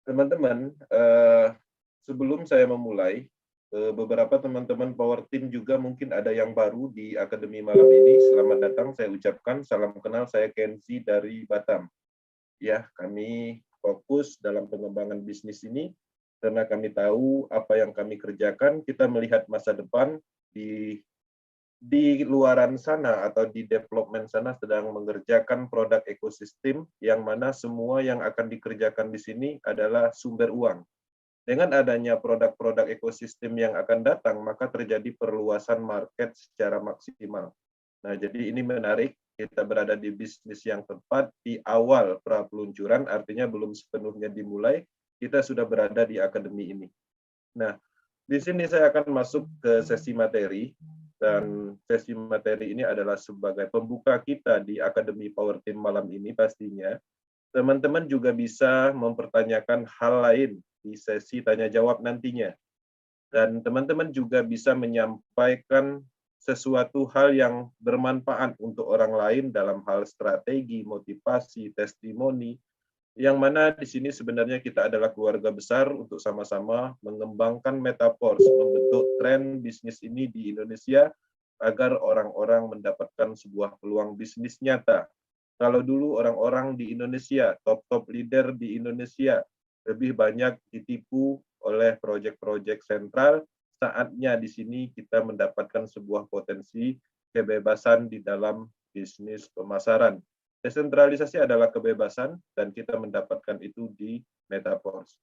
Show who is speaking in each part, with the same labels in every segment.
Speaker 1: Teman-teman, sebelum saya memulai, beberapa teman-teman Power Team juga mungkin ada yang baru di Akademi malam ini. Selamat datang, saya ucapkan salam kenal, saya Kenzi dari Batam. Ya, kami fokus dalam pengembangan bisnis ini karena kami tahu apa yang kami kerjakan, kita melihat masa depan di luaran sana atau di development sana sedang mengerjakan produk ekosistem yang mana semua yang akan dikerjakan di sini adalah sumber uang. Dengan adanya produk-produk ekosistem yang akan datang, maka terjadi perluasan market secara maksimal. Nah, jadi ini menarik, kita berada di bisnis yang tepat di awal pra-peluncuran, artinya belum sepenuhnya dimulai, kita sudah berada di akademi ini. Nah, di sini saya akan masuk ke sesi materi, dan sesi materi ini adalah sebagai pembuka kita di Akademi Power Team malam ini pastinya. Teman-teman juga bisa mempertanyakan hal lain di sesi tanya jawab nantinya. Dan teman-teman juga bisa menyampaikan sesuatu hal yang bermanfaat untuk orang lain dalam hal strategi, motivasi, testimoni, yang mana di sini sebenarnya kita adalah keluarga besar untuk sama-sama mengembangkan Metaverse, membentuk tren bisnis ini di Indonesia agar orang-orang mendapatkan sebuah peluang bisnis nyata. Kalau dulu orang-orang di Indonesia, top-top leader di Indonesia, lebih banyak ditipu oleh proyek-proyek sentral, saatnya di sini kita mendapatkan sebuah potensi kebebasan di dalam bisnis pemasaran. Desentralisasi adalah kebebasan dan kita mendapatkan itu di Metaverse.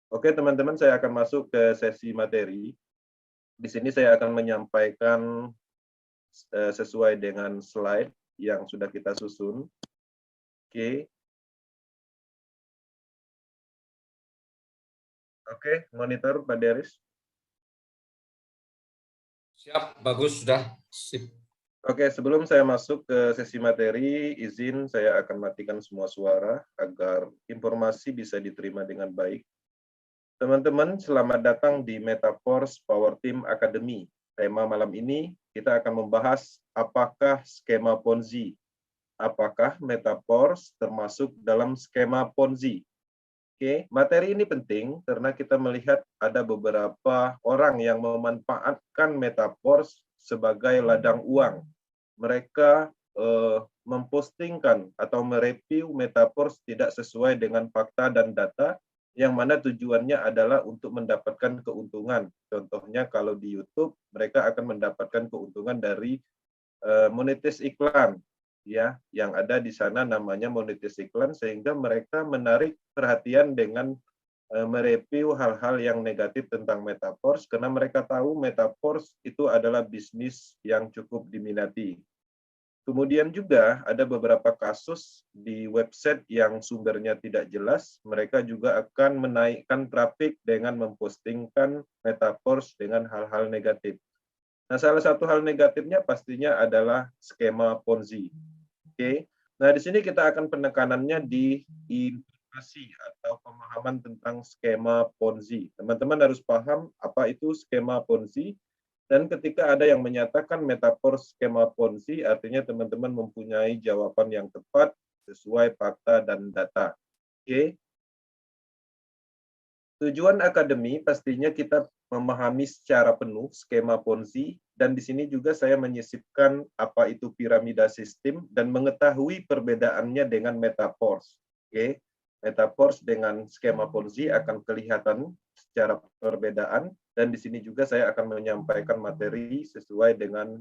Speaker 1: Oke, teman-teman, saya akan masuk ke sesi materi. Di sini saya akan menyampaikan sesuai dengan slide yang sudah kita susun. Oke. Oke, monitor Pak Deris.
Speaker 2: Siap, bagus, sudah. Sip.
Speaker 1: Oke, sebelum saya masuk ke sesi materi, izin saya akan matikan semua suara agar informasi bisa diterima dengan baik. Teman-teman, selamat datang di Metaverse Power Team Academy. Tema malam ini kita akan membahas apakah skema Ponzi. Apakah Metaverse termasuk dalam skema Ponzi? Oke, materi ini penting karena kita melihat ada beberapa orang yang memanfaatkan Metaverse sebagai ladang uang. Mereka mempostingkan atau mereview Metaverse tidak sesuai dengan fakta dan data, yang mana tujuannya adalah untuk mendapatkan keuntungan. Contohnya kalau di YouTube, mereka akan mendapatkan keuntungan dari monetis iklan, ya, yang ada di sana namanya monetis iklan, sehingga mereka menarik perhatian dengan mereview hal-hal yang negatif tentang Metaverse, karena mereka tahu Metaverse itu adalah bisnis yang cukup diminati. Kemudian juga ada beberapa kasus di website yang sumbernya tidak jelas, mereka juga akan menaikkan traffic dengan mempostingkan Metaverse dengan hal-hal negatif. Nah, salah satu hal negatifnya pastinya adalah skema Ponzi. Oke. Nah, di sini kita akan penekanannya di informasi atau pemahaman tentang skema Ponzi. Teman-teman harus paham apa itu skema Ponzi. Dan ketika ada yang menyatakan Metaverse skema Ponzi, artinya teman-teman mempunyai jawaban yang tepat sesuai fakta dan data. Oke. Tujuan akademi pastinya kita memahami secara penuh skema Ponzi, dan di sini juga saya menyisipkan apa itu piramida sistem dan mengetahui perbedaannya dengan Metaverse. Oke. Metaverse dengan skema Ponzi akan kelihatan secara perbedaan, dan di sini juga saya akan menyampaikan materi sesuai dengan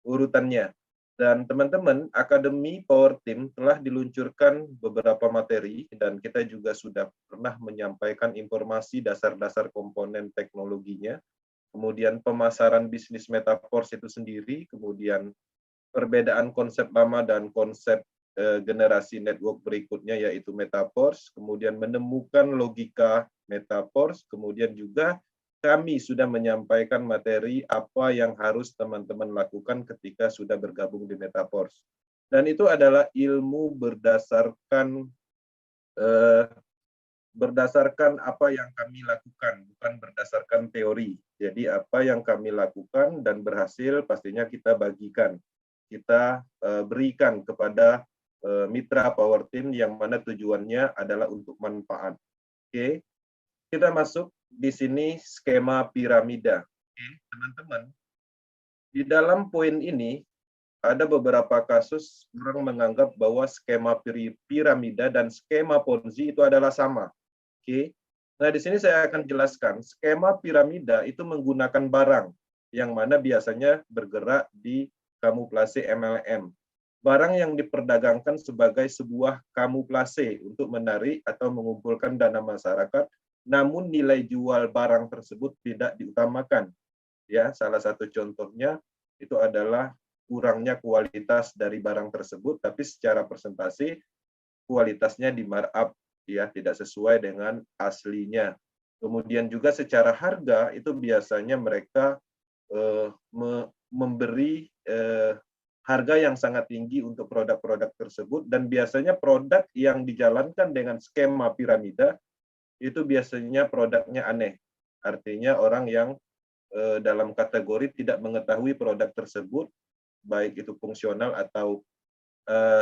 Speaker 1: urutannya. Dan teman-teman, Akademi Power Team telah diluncurkan beberapa materi, dan kita juga sudah pernah menyampaikan informasi dasar-dasar komponen teknologinya, kemudian pemasaran bisnis Metaverse itu sendiri, kemudian perbedaan konsep lama dan konsep generasi network berikutnya yaitu Metaverse, kemudian menemukan logika Metaverse, kemudian juga kami sudah menyampaikan materi apa yang harus teman-teman lakukan ketika sudah bergabung di Metaverse. Dan itu adalah ilmu berdasarkan apa yang kami lakukan, bukan berdasarkan teori. Jadi apa yang kami lakukan dan berhasil pastinya kita bagikan, kita berikan kepada mitra Power Team yang mana tujuannya adalah untuk manfaat. Oke, kita masuk di sini skema piramida. Oke, teman-teman, di dalam poin ini ada beberapa kasus orang menganggap bahwa skema piramida dan skema Ponzi itu adalah sama. Oke. Nah, di sini saya akan jelaskan skema piramida itu menggunakan barang yang mana biasanya bergerak di kamuflase MLM. Barang yang diperdagangkan sebagai sebuah kamuflase untuk menarik atau mengumpulkan dana masyarakat, namun nilai jual barang tersebut tidak diutamakan. Ya, salah satu contohnya itu adalah kurangnya kualitas dari barang tersebut, tapi secara persentase kualitasnya di markup, ya, tidak sesuai dengan aslinya. Kemudian juga secara harga itu biasanya mereka memberi harga yang sangat tinggi untuk produk-produk tersebut, dan biasanya produk yang dijalankan dengan skema piramida itu biasanya produknya aneh. Artinya orang yang dalam kategori tidak mengetahui produk tersebut, baik itu fungsional atau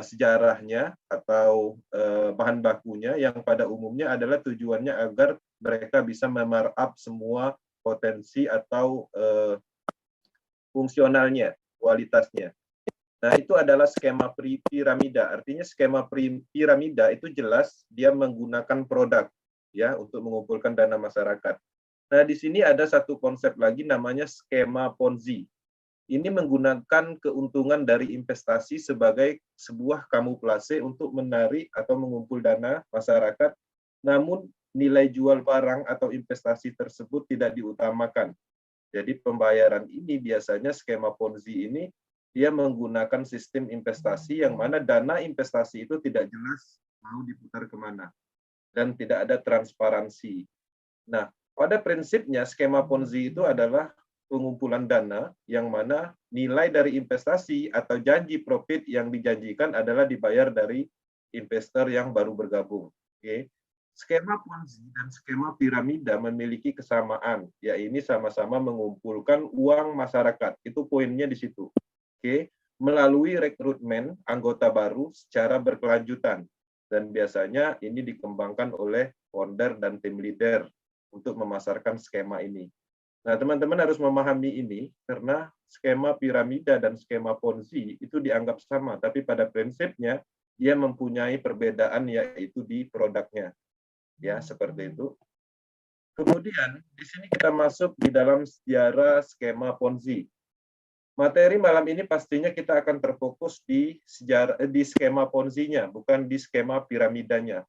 Speaker 1: sejarahnya atau bahan bakunya, yang pada umumnya adalah tujuannya agar mereka bisa memarkup semua potensi atau fungsionalnya, kualitasnya. Nah, itu adalah skema piramida. Artinya skema piramida itu jelas dia menggunakan produk, ya, untuk mengumpulkan dana masyarakat. Nah, di sini ada satu konsep lagi namanya skema Ponzi. Ini menggunakan keuntungan dari investasi sebagai sebuah kamuflase untuk menarik atau mengumpul dana masyarakat, namun nilai jual barang atau investasi tersebut tidak diutamakan. Jadi pembayaran ini biasanya skema Ponzi ini dia menggunakan sistem investasi yang mana dana investasi itu tidak jelas mau diputar kemana dan tidak ada transparansi. Nah, pada prinsipnya skema Ponzi itu adalah pengumpulan dana yang mana nilai dari investasi atau janji profit yang dijanjikan adalah dibayar dari investor yang baru bergabung. Oke. Skema Ponzi dan skema piramida memiliki kesamaan, yaitu sama-sama mengumpulkan uang masyarakat. Itu poinnya di situ. Oke, melalui rekrutmen anggota baru secara berkelanjutan, dan biasanya ini dikembangkan oleh founder dan tim leader untuk memasarkan skema ini. Nah, teman-teman harus memahami ini karena skema piramida dan skema Ponzi itu dianggap sama, tapi pada prinsipnya dia mempunyai perbedaan, yaitu di produknya. Ya, seperti itu. Kemudian di sini kita masuk di dalam sejarah skema Ponzi. Materi malam ini pastinya kita akan terfokus di skema Ponzi-nya, bukan di skema piramidanya.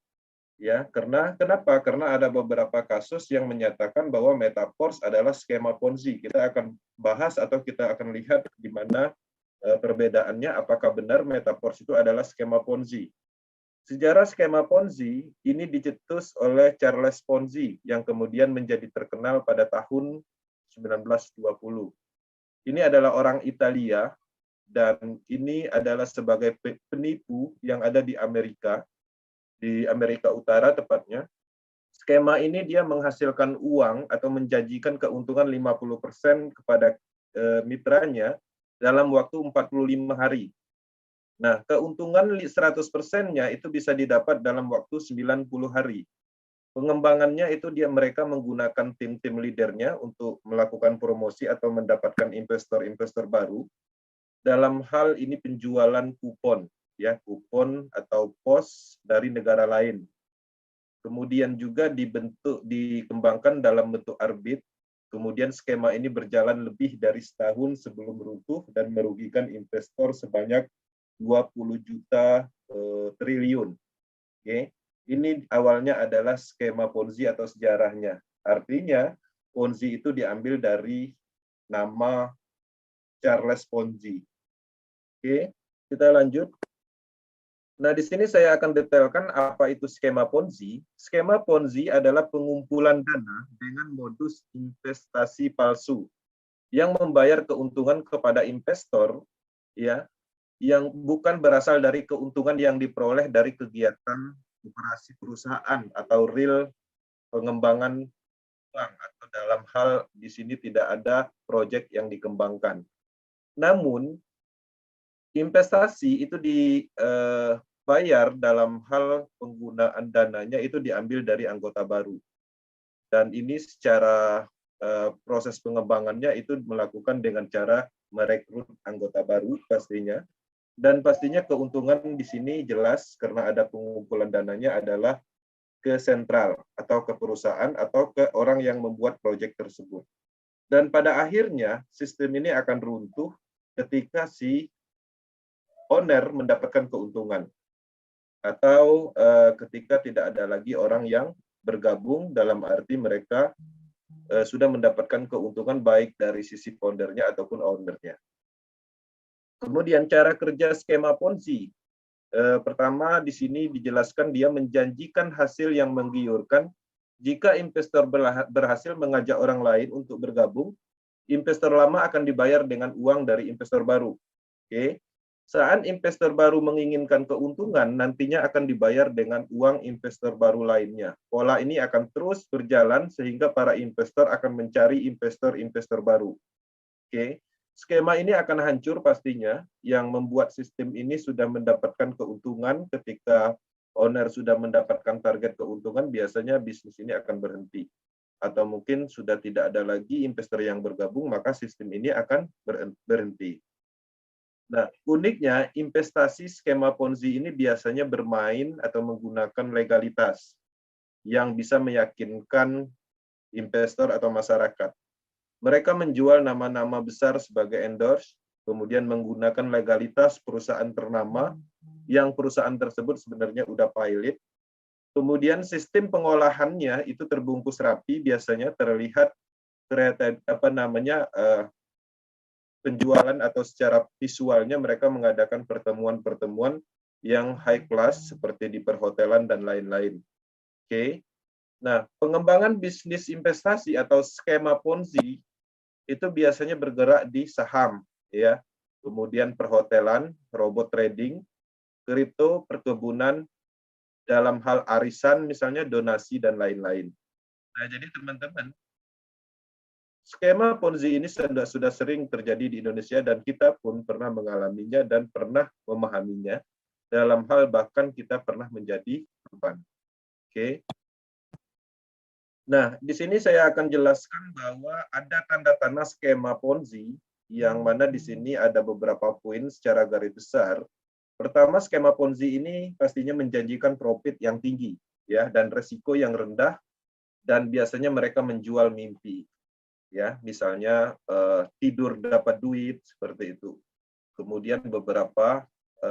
Speaker 1: Ya, kenapa? Karena ada beberapa kasus yang menyatakan bahwa Metaverse adalah skema Ponzi. Kita akan bahas atau kita akan lihat di mana perbedaannya, apakah benar Metaverse itu adalah skema Ponzi. Sejarah skema Ponzi ini dicetus oleh Charles Ponzi yang kemudian menjadi terkenal pada tahun 1920. Ini adalah orang Italia, dan ini adalah sebagai penipu yang ada di Amerika Utara tepatnya. Skema ini dia menghasilkan uang atau menjanjikan keuntungan 50% kepada mitranya dalam waktu 45 hari. Nah, keuntungan 100%-nya itu bisa didapat dalam waktu 90 hari. Pengembangannya itu mereka menggunakan tim-tim leadernya untuk melakukan promosi atau mendapatkan investor-investor baru. Dalam hal ini penjualan kupon, ya, kupon atau pos dari negara lain. Kemudian juga dikembangkan dalam bentuk arbit. Kemudian skema ini berjalan lebih dari setahun sebelum runtuh dan merugikan investor sebanyak 20 juta triliun. Oke. Ini awalnya adalah skema Ponzi atau sejarahnya. Artinya, Ponzi itu diambil dari nama Charles Ponzi. Oke, kita lanjut. Nah, di sini saya akan detailkan apa itu skema Ponzi. Skema Ponzi adalah pengumpulan dana dengan modus investasi palsu yang membayar keuntungan kepada investor, ya, yang bukan berasal dari keuntungan yang diperoleh dari kegiatan operasi perusahaan atau real pengembangan uang, atau dalam hal di sini tidak ada proyek yang dikembangkan. Namun investasi itu bayar dalam hal penggunaan dananya itu diambil dari anggota baru. Dan ini secara proses pengembangannya itu melakukan dengan cara merekrut anggota baru pastinya. Dan pastinya keuntungan di sini jelas karena ada pengumpulan dananya adalah ke sentral atau ke perusahaan atau ke orang yang membuat proyek tersebut. Dan pada akhirnya sistem ini akan runtuh ketika si owner mendapatkan keuntungan atau ketika tidak ada lagi orang yang bergabung, dalam arti mereka sudah mendapatkan keuntungan baik dari sisi foundernya ataupun ownernya. Kemudian cara kerja skema Ponzi. Pertama di sini dijelaskan dia menjanjikan hasil yang menggiurkan. Jika investor berhasil mengajak orang lain untuk bergabung, investor lama akan dibayar dengan uang dari investor baru. Oke. Saat investor baru menginginkan keuntungan, nantinya akan dibayar dengan uang investor baru lainnya. Pola ini akan terus berjalan sehingga para investor akan mencari investor-investor baru. Oke. Skema ini akan hancur pastinya, yang membuat sistem ini sudah mendapatkan keuntungan. Ketika owner sudah mendapatkan target keuntungan, biasanya bisnis ini akan berhenti. Atau mungkin sudah tidak ada lagi investor yang bergabung, maka sistem ini akan berhenti. Nah, uniknya investasi skema Ponzi ini biasanya bermain atau menggunakan legalitas yang bisa meyakinkan investor atau masyarakat. Mereka menjual nama-nama besar sebagai endorse, kemudian menggunakan legalitas perusahaan ternama yang perusahaan tersebut sebenarnya udah pilot. Kemudian sistem pengolahannya itu terbungkus rapi, biasanya terlihat penjualan atau secara visualnya mereka mengadakan pertemuan-pertemuan yang high class seperti di perhotelan dan lain-lain. Oke. Nah, pengembangan bisnis investasi atau skema Ponzi itu biasanya bergerak di saham, ya. Kemudian perhotelan, robot trading, kripto, perkebunan, dalam hal arisan misalnya donasi dan lain-lain. Nah, jadi teman-teman, skema Ponzi ini sudah sering terjadi di Indonesia dan kita pun pernah mengalaminya dan pernah memahaminya. Dalam hal bahkan kita pernah menjadi korban. Oke. Nah, di sini saya akan jelaskan bahwa ada tanda-tanda skema Ponzi yang mana di sini ada beberapa poin secara garis besar. Pertama, skema Ponzi ini pastinya menjanjikan profit yang tinggi, ya, dan resiko yang rendah, dan biasanya mereka menjual mimpi. Ya, misalnya tidur dapat duit seperti itu. Kemudian beberapa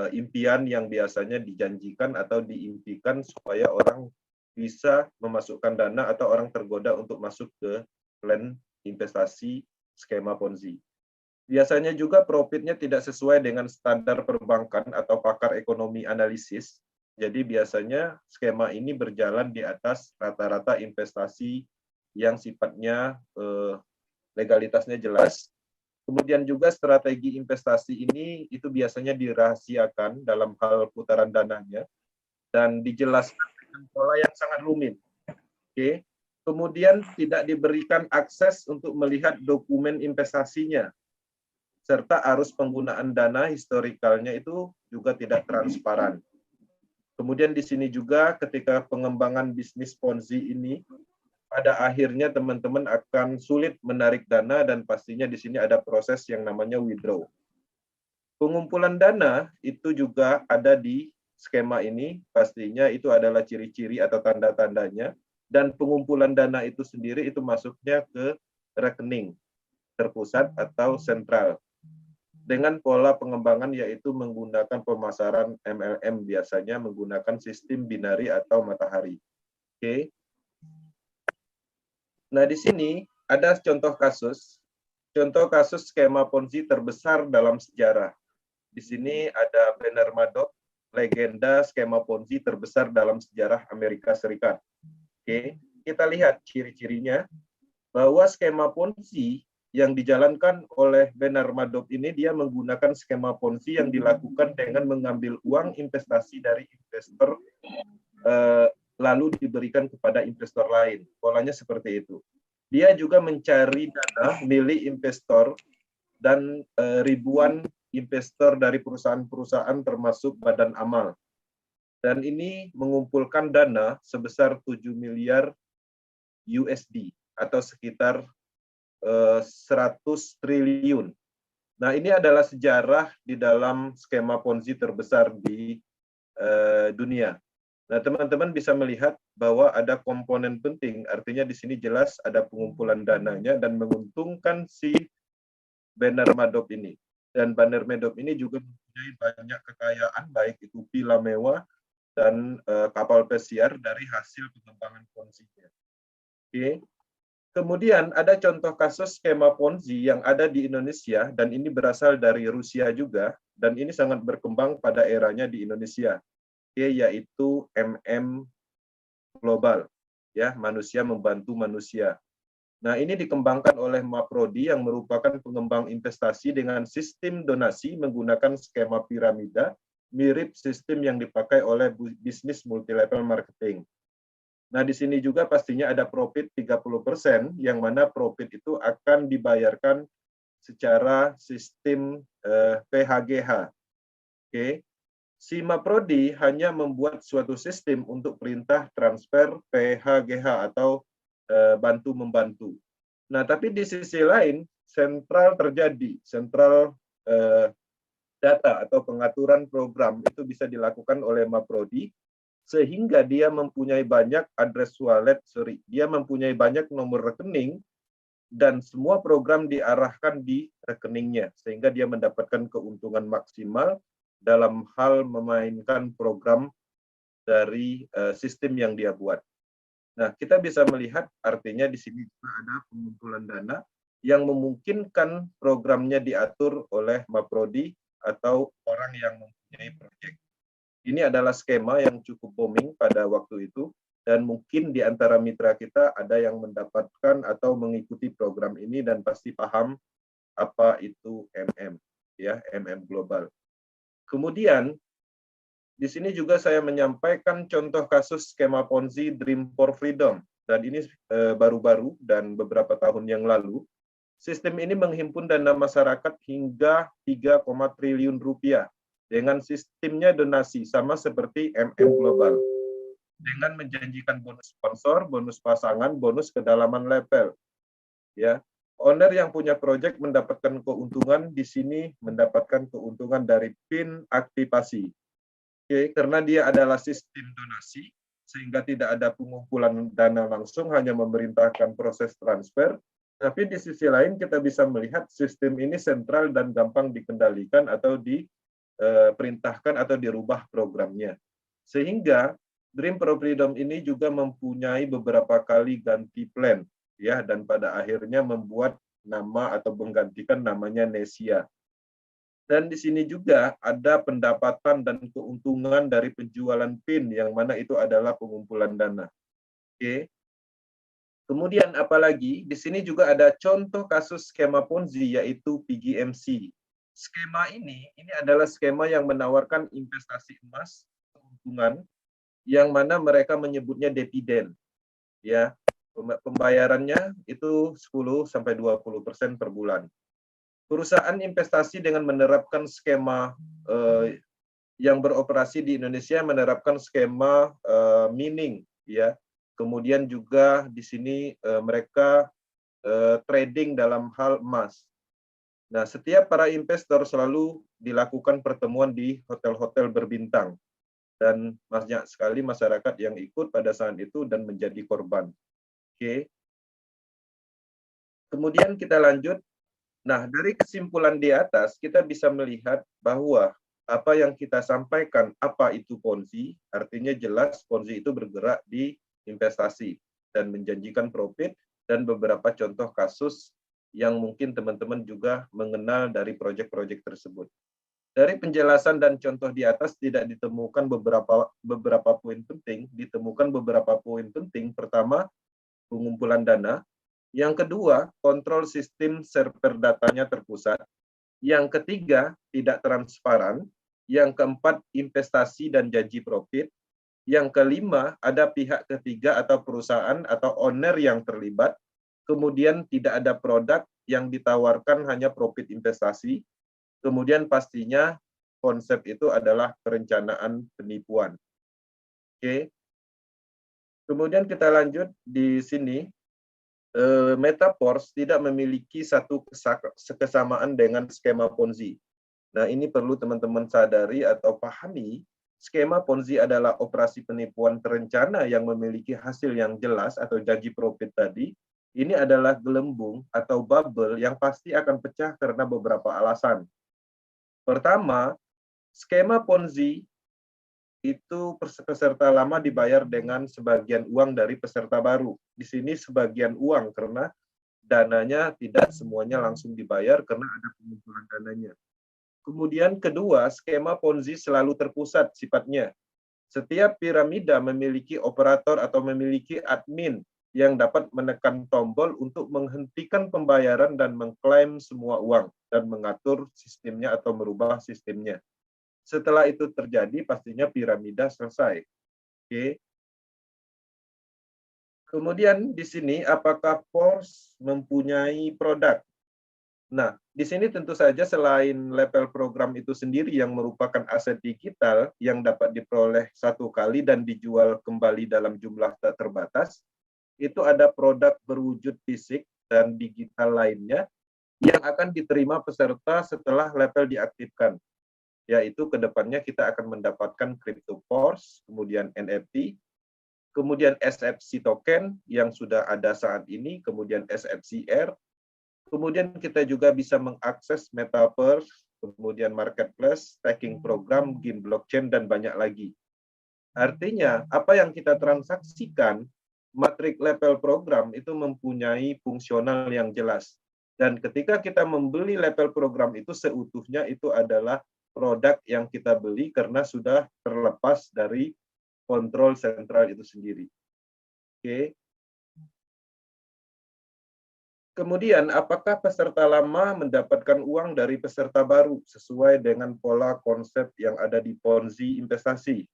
Speaker 1: impian yang biasanya dijanjikan atau diimpikan supaya orang bisa memasukkan dana atau orang tergoda untuk masuk ke plan investasi skema Ponzi. Biasanya juga profitnya tidak sesuai dengan standar perbankan atau pakar ekonomi analisis. Jadi biasanya skema ini berjalan di atas rata-rata investasi yang sifatnya legalitasnya jelas. Kemudian juga strategi investasi ini itu biasanya dirahasiakan dalam hal putaran dananya dan dijelaskan dengan pola yang sangat rumit. Oke. Kemudian tidak diberikan akses untuk melihat dokumen investasinya, serta arus penggunaan dana historikalnya itu juga tidak transparan. Kemudian di sini juga ketika pengembangan bisnis Ponzi ini, pada akhirnya teman-teman akan sulit menarik dana dan pastinya di sini ada proses yang namanya withdraw. Pengumpulan dana itu juga ada di skema ini, pastinya itu adalah ciri-ciri atau tanda-tandanya, dan pengumpulan dana itu sendiri itu masuknya ke rekening terpusat atau sentral. Dengan pola pengembangan yaitu menggunakan pemasaran MLM, biasanya menggunakan sistem binari atau matahari. Oke. Nah, di sini ada contoh kasus skema Ponzi terbesar dalam sejarah. Di sini ada Bernard Madoff, legenda skema Ponzi terbesar dalam sejarah Amerika Serikat. Oke, kita lihat ciri-cirinya bahwa skema Ponzi yang dijalankan oleh Bernard Madoff ini, dia menggunakan skema Ponzi yang dilakukan dengan mengambil uang investasi dari investor lalu diberikan kepada investor lain. Polanya seperti itu. Dia juga mencari dana milik investor dan ribuan investor dari perusahaan-perusahaan termasuk badan amal. Dan ini mengumpulkan dana sebesar 7 miliar USD atau sekitar 100 triliun. Nah, ini adalah sejarah di dalam skema Ponzi terbesar di dunia. Nah, teman-teman bisa melihat bahwa ada komponen penting, artinya di sini jelas ada pengumpulan dananya dan menguntungkan si Banner Madoff ini. Dan Banner Madoff ini juga mempunyai banyak kekayaan, baik itu villa mewah dan kapal pesiar dari hasil pengembangan Ponzi-nya. Oke. Kemudian ada contoh kasus skema Ponzi yang ada di Indonesia dan ini berasal dari Rusia juga dan ini sangat berkembang pada eranya di Indonesia, yaitu MM Global, ya, manusia membantu manusia. Nah, ini dikembangkan oleh Maprodi yang merupakan pengembang investasi dengan sistem donasi menggunakan skema piramida mirip sistem yang dipakai oleh bisnis multilevel marketing. Nah, di sini juga pastinya ada profit 30%, yang mana profit itu akan dibayarkan secara sistem PHGH. Oke. Si Maprodi hanya membuat suatu sistem untuk perintah transfer PHGH atau bantu-membantu. Nah, tapi di sisi lain, sentral data atau pengaturan program itu bisa dilakukan oleh Maprodi, sehingga dia mempunyai banyak dia mempunyai banyak nomor rekening dan semua program diarahkan di rekeningnya sehingga dia mendapatkan keuntungan maksimal dalam hal memainkan program dari sistem yang dia buat. Nah, kita bisa melihat artinya di sini juga ada pengumpulan dana yang memungkinkan programnya diatur oleh Maprodi atau orang yang mempunyai proyek. Ini adalah skema yang cukup booming pada waktu itu dan mungkin di antara mitra kita ada yang mendapatkan atau mengikuti program ini dan pasti paham apa itu MM, ya, MM Global. Kemudian di sini juga saya menyampaikan contoh kasus skema Ponzi Dream for Freedom dan ini baru-baru dan beberapa tahun yang lalu. Sistem ini menghimpun dana masyarakat hingga 3, triliun rupiah dengan sistemnya donasi sama seperti MM Global. Dengan menjanjikan bonus sponsor, bonus pasangan, bonus kedalaman level. Ya. Owner yang punya proyek mendapatkan keuntungan di sini mendapatkan keuntungan dari PIN aktivasi. Oke, karena dia adalah sistem donasi sehingga tidak ada pengumpulan dana langsung, hanya memerintahkan proses transfer. Tapi di sisi lain kita bisa melihat sistem ini sentral dan gampang dikendalikan atau diperintahkan atau dirubah programnya. Sehingga Dream for Freedom ini juga mempunyai beberapa kali ganti plan, ya, dan pada akhirnya membuat nama atau menggantikan namanya Nesia. Dan di sini juga ada pendapatan dan keuntungan dari penjualan PIN yang mana itu adalah pengumpulan dana. Oke. Kemudian apalagi di sini juga ada contoh kasus skema Ponzi yaitu PGMC. Skema ini adalah skema yang menawarkan investasi emas keuntungan yang mana mereka menyebutnya dividen. Ya, pembayarannya itu 10-20% per bulan. Perusahaan investasi dengan menerapkan skema yang beroperasi di Indonesia menerapkan skema mining, ya. Kemudian juga di sini mereka trading dalam hal emas. Nah, setiap para investor selalu dilakukan pertemuan di hotel-hotel berbintang dan banyak sekali masyarakat yang ikut pada saat itu dan menjadi korban. Oke. Kemudian kita lanjut. Nah, dari kesimpulan di atas kita bisa melihat bahwa apa yang kita sampaikan, apa itu Ponzi, artinya jelas Ponzi itu bergerak di investasi dan menjanjikan profit dan beberapa contoh kasus yang mungkin teman-teman juga mengenal dari proyek-proyek tersebut. Dari penjelasan dan contoh di atas tidak ditemukan beberapa poin penting, ditemukan beberapa poin penting. Pertama, pengumpulan dana. Yang kedua, kontrol sistem server datanya terpusat. Yang ketiga, tidak transparan. Yang keempat, investasi dan janji profit. Yang kelima, ada pihak ketiga atau perusahaan atau owner yang terlibat. Kemudian tidak ada produk yang ditawarkan, hanya profit investasi. Kemudian pastinya konsep itu adalah perencanaan penipuan. Oke. Kemudian kita lanjut di sini. Metaverse tidak memiliki satu kesamaan dengan skema Ponzi. Nah, ini perlu teman-teman sadari atau pahami, skema Ponzi adalah operasi penipuan terencana yang memiliki hasil yang jelas atau janji profit tadi. Ini adalah gelembung atau bubble yang pasti akan pecah karena beberapa alasan. Pertama, skema Ponzi itu peserta lama dibayar dengan sebagian uang dari peserta baru. Di sini sebagian uang karena dananya tidak semuanya langsung dibayar karena ada pengumpulan dananya. Kemudian kedua, skema Ponzi selalu terpusat sifatnya. Setiap piramida memiliki operator atau memiliki admin yang dapat menekan tombol untuk menghentikan pembayaran dan mengklaim semua uang dan mengatur sistemnya atau merubah sistemnya. Setelah itu terjadi, pastinya piramida selesai. Oke. Kemudian di sini, apakah Force mempunyai produk? Nah, di sini tentu saja selain level program itu sendiri yang merupakan aset digital yang dapat diperoleh satu kali dan dijual kembali dalam jumlah tak terbatas, itu ada produk berwujud fisik dan digital lainnya yang akan diterima peserta setelah level diaktifkan. Yaitu kedepannya kita akan mendapatkan Crypto Force, kemudian NFT, kemudian SFC token yang sudah ada saat ini, kemudian SFCR, kemudian kita juga bisa mengakses Metaverse, kemudian Marketplace, staking program, game blockchain, dan banyak lagi. Artinya, apa yang kita transaksikan, matrik level program itu mempunyai fungsional yang jelas. Dan ketika kita membeli level program itu seutuhnya itu adalah produk yang kita beli karena sudah terlepas dari kontrol sentral itu sendiri. Oke. Kemudian, apakah peserta lama mendapatkan uang dari peserta baru sesuai dengan pola konsep yang ada di Ponzi investasi?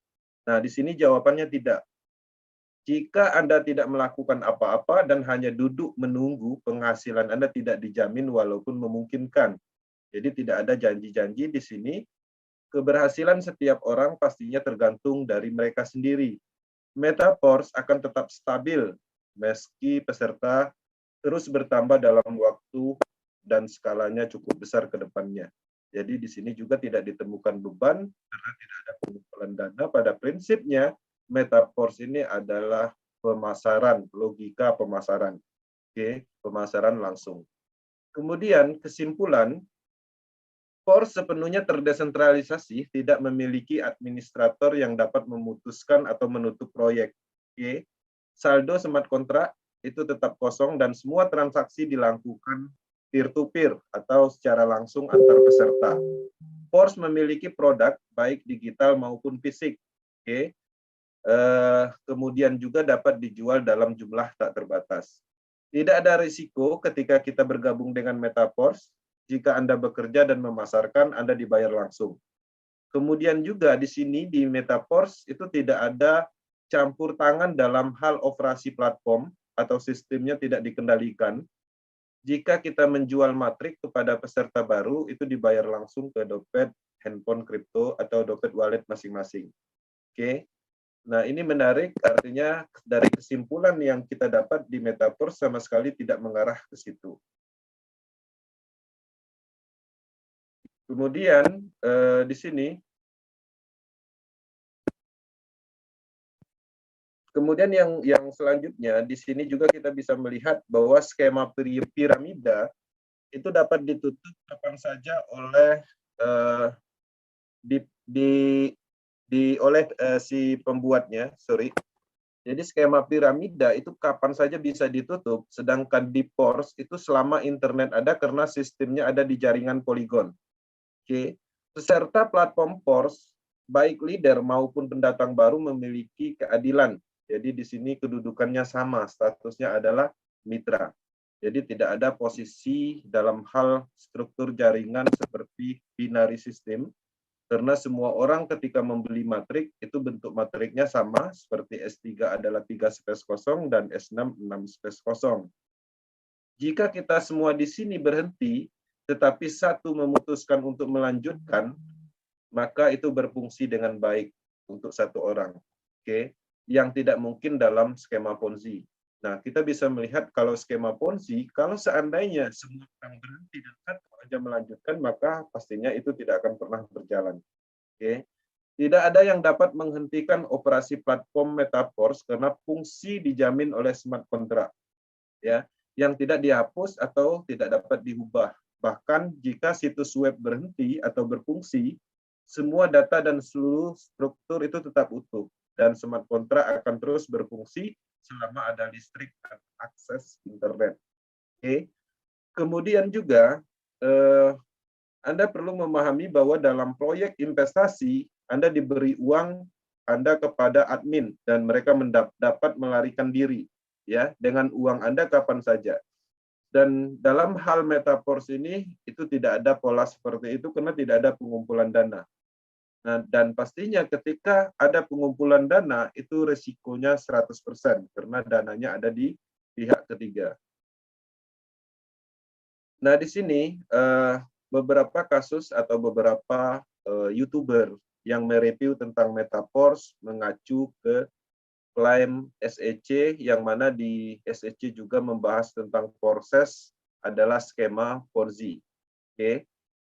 Speaker 1: Nah, di sini jawabannya tidak. Jika Anda tidak melakukan apa-apa dan hanya duduk menunggu, penghasilan Anda tidak dijamin walaupun memungkinkan. Jadi tidak ada janji-janji di sini. Keberhasilan setiap orang pastinya tergantung dari mereka sendiri. Metaverse akan tetap stabil meski peserta terus bertambah dalam waktu dan skalanya cukup besar ke depannya. Jadi di sini juga tidak ditemukan beban karena tidak ada pengumpulan dana. Pada prinsipnya, Metaverse ini adalah pemasaran, logika pemasaran. Oke, pemasaran langsung. Kemudian kesimpulan, Force sepenuhnya terdesentralisasi, tidak memiliki administrator yang dapat memutuskan atau menutup proyek. Oke. Saldo smart contract itu tetap kosong dan semua transaksi dilakukan peer-to-peer atau secara langsung antar peserta. Force memiliki produk baik digital maupun fisik. Oke. Kemudian juga dapat dijual dalam jumlah tak terbatas. Tidak ada risiko ketika kita bergabung dengan Metaverse. Jika Anda bekerja dan memasarkan, Anda dibayar langsung. Kemudian juga di sini di Metaverse itu tidak ada campur tangan dalam hal operasi platform atau sistemnya tidak dikendalikan. Jika kita menjual matrik kepada peserta baru, itu dibayar langsung ke dompet, handphone kripto, atau dompet wallet masing-masing. Oke. Nah, ini menarik, artinya dari kesimpulan yang kita dapat di Metaverse sama sekali tidak mengarah ke situ. Kemudian di sini, kemudian yang selanjutnya di sini juga kita bisa melihat bahwa skema piramida itu dapat ditutup kapan saja oleh oleh si pembuatnya, sorry. Jadi skema piramida itu kapan saja bisa ditutup, sedangkan di Force itu selama internet ada karena sistemnya ada di jaringan Polygon. Oke. Peserta platform Force, baik leader maupun pendatang baru memiliki keadilan. Jadi di sini kedudukannya sama, statusnya adalah mitra. Jadi tidak ada posisi dalam hal struktur jaringan seperti binary system, karena semua orang ketika membeli matrik, itu bentuk matriknya sama, seperti S3 adalah 3 space kosong dan S6 6 space kosong. Jika kita semua di sini berhenti, tetapi satu memutuskan untuk melanjutkan, maka itu berfungsi dengan baik untuk satu orang. Oke, yang tidak mungkin dalam skema Ponzi. Nah, kita bisa melihat kalau skema Ponzi, kalau seandainya semua orang berhenti dan satu aja melanjutkan, maka pastinya itu tidak akan pernah berjalan. Oke. Tidak ada yang dapat menghentikan operasi platform Metaverse karena fungsi dijamin oleh smart contract, ya, yang tidak dihapus atau tidak dapat diubah. Bahkan jika situs web berhenti atau berfungsi, semua data dan seluruh struktur itu tetap utuh dan smart contract akan terus berfungsi selama ada listrik dan akses internet. Oke. Kemudian juga Anda perlu memahami bahwa dalam proyek investasi Anda diberi uang Anda kepada admin dan mereka dapat melarikan diri ya dengan uang Anda kapan saja. Dan dalam hal metaverse ini itu tidak ada pola seperti itu karena tidak ada pengumpulan dana. Nah, dan pastinya ketika ada pengumpulan dana itu resikonya 100% karena dananya ada di pihak ketiga. Nah, di sini beberapa kasus atau beberapa YouTuber yang mereview tentang metaverse mengacu ke klaim SEC yang mana di SEC juga membahas tentang proses adalah skema Ponzi. Oke.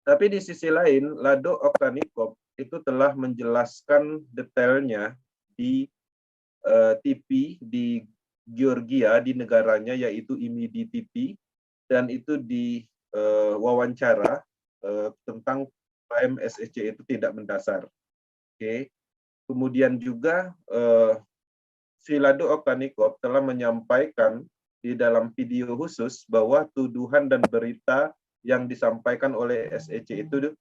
Speaker 1: Tapi di sisi lain, Lado Oktanikov itu telah menjelaskan detailnya di TV di Georgia di negaranya yaitu IMIDI TV dan itu di wawancara tentang klaim SEC itu tidak mendasar. Oke. Kemudian juga si Lado Oktanikov telah menyampaikan di dalam video khusus bahwa tuduhan dan berita yang disampaikan oleh SEC itu